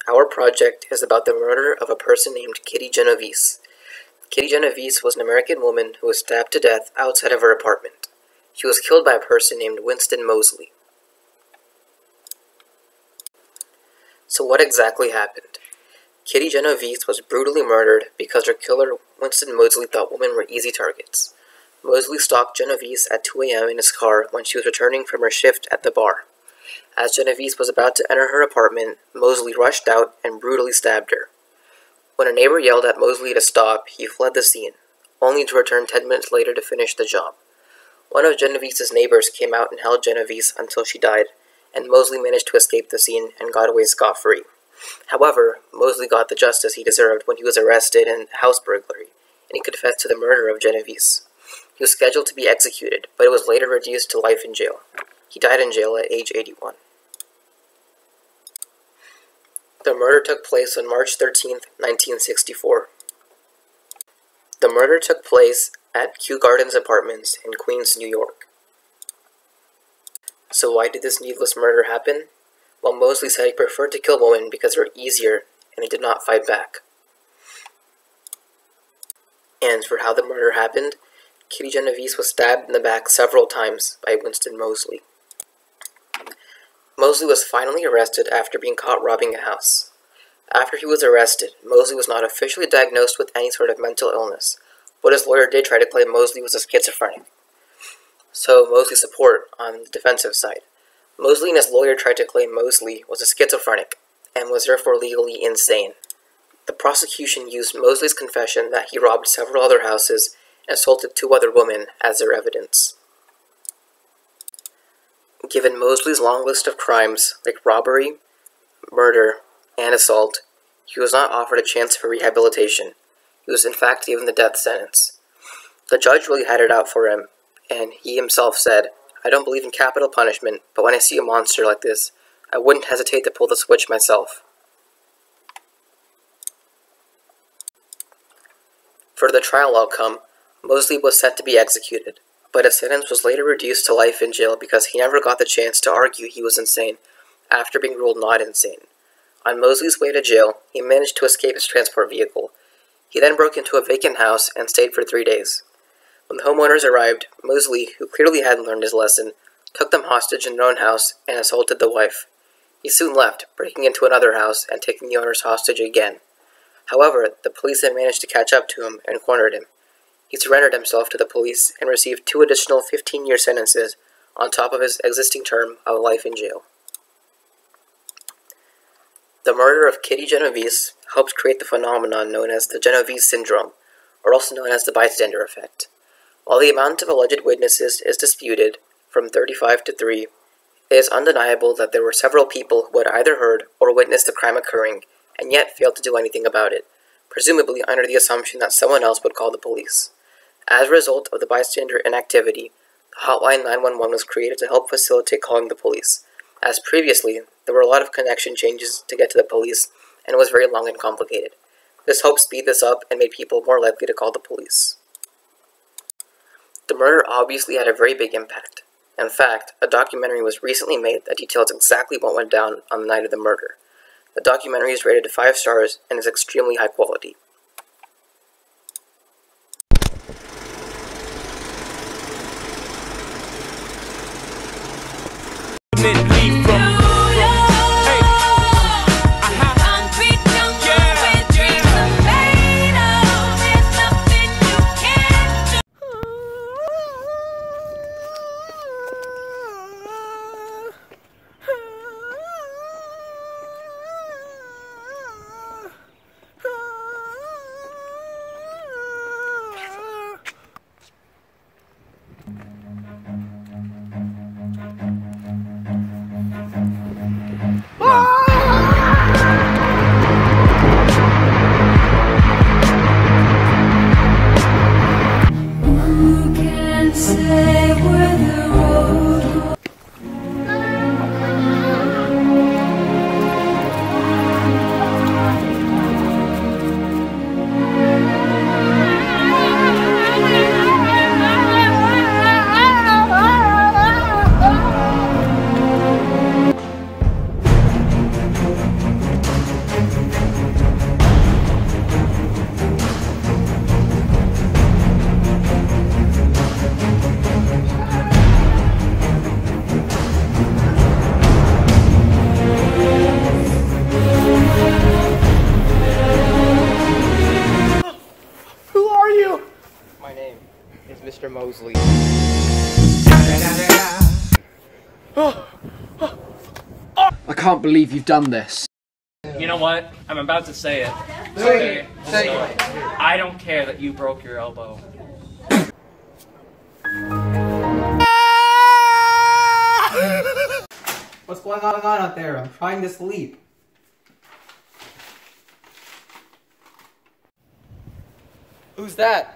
Our project is about the murder of a person named Kitty Genovese. Kitty Genovese was an American woman who was stabbed to death outside of her apartment. She was killed by a person named Winston Moseley. So what exactly happened? Kitty Genovese was brutally murdered because her killer, Winston Moseley, thought women were easy targets. Moseley stalked Genovese at 2 a.m. in his car when she was returning from her shift at the bar. As Genovese was about to enter her apartment, Moseley rushed out and brutally stabbed her. When a neighbor yelled at Moseley to stop, he fled the scene, only to return 10 minutes later to finish the job. One of Genovese's neighbors came out and held Genovese until she died, and Moseley managed to escape the scene and got away scot-free. However, Moseley got the justice he deserved when he was arrested in house burglary, and he confessed to the murder of Genovese. He was scheduled to be executed, but it was later reduced to life in jail. He died in jail at age 81. The murder took place on March 13, 1964. The murder took place at Kew Gardens Apartments in Queens, New York. So why did this needless murder happen? Well, Moseley said he preferred to kill women because they were easier and he did not fight back. And for how the murder happened, Kitty Genovese was stabbed in the back several times by Winston Moseley. Moseley was finally arrested after being caught robbing a house. After he was arrested, Moseley was not officially diagnosed with any sort of mental illness, but his lawyer did try to claim Moseley was a schizophrenic. So Moseley's support on the defensive side. Moseley and his lawyer tried to claim Moseley was a schizophrenic and was therefore legally insane. The prosecution used Moseley's confession that he robbed several other houses and assaulted 2 other women as their evidence. Given Moseley's long list of crimes, like robbery, murder, and assault, he was not offered a chance for rehabilitation. He was in fact given the death sentence. The judge really had it out for him, and he himself said, "I don't believe in capital punishment, but when I see a monster like this, I wouldn't hesitate to pull the switch myself." For the trial outcome, Moseley was set to be executed, but his sentence was later reduced to life in jail because he never got the chance to argue he was insane after being ruled not insane. On Moseley's way to jail, he managed to escape his transport vehicle. He then broke into a vacant house and stayed for 3 days. When the homeowners arrived, Moseley, who clearly hadn't learned his lesson, took them hostage in their own house and assaulted the wife. He soon left, breaking into another house and taking the owners hostage again. However, the police had managed to catch up to him and cornered him. He surrendered himself to the police and received 2 additional 15-year sentences on top of his existing term of life in jail. The murder of Kitty Genovese helped create the phenomenon known as the Genovese syndrome, or also known as the bystander effect. While the amount of alleged witnesses is disputed, from 35 to 3, it is undeniable that there were several people who had either heard or witnessed the crime occurring, and yet failed to do anything about it, presumably under the assumption that someone else would call the police. As a result of the bystander inactivity, the hotline 911 was created to help facilitate calling the police. As previously, there were a lot of connection changes to get to the police, and it was very long and complicated. This helped speed this up and made people more likely to call the police. The murder obviously had a very big impact. In fact, a documentary was recently made that details exactly what went down on the night of the murder. The documentary is rated 5 stars and is extremely high quality. Mr. Mosley. I can't believe you've done this. You know what? I'm about to say it. Say it. I don't care that you broke your elbow. What's going on out there? I'm trying to sleep. Who's that?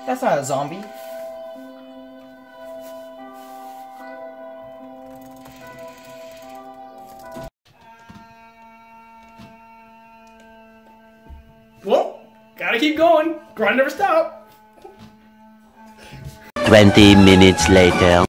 That's not a zombie. Well, gotta keep going. Grind never stop. 20 minutes later.